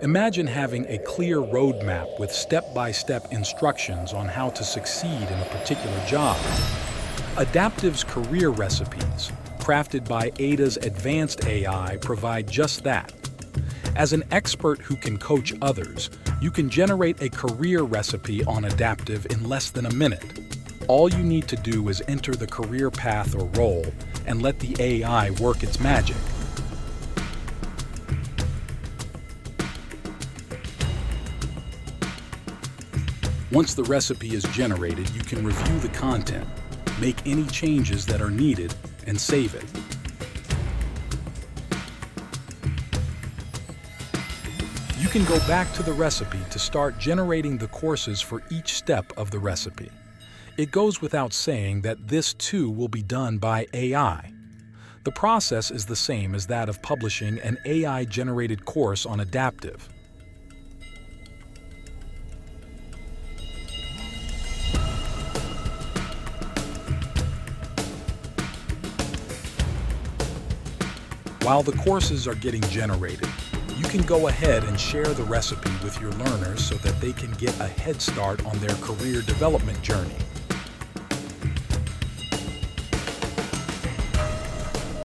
Imagine having a clear roadmap with step-by-step instructions on how to succeed in a particular job. Adaptiv's career recipes, crafted by Ada's advanced AI, provide just that. As an expert who can coach others, you can generate a career recipe on Adaptiv in less than a minute. All you need to do is enter the career path or role and let the AI work its magic. Once the recipe is generated, you can review the content, make any changes that are needed, and save it. You can go back to the recipe to start generating the courses for each step of the recipe. It goes without saying that this too will be done by AI. The process is the same as that of publishing an AI-generated course on Adaptiv. While the courses are getting generated, you can go ahead and share the recipe with your learners so that they can get a head start on their career development journey.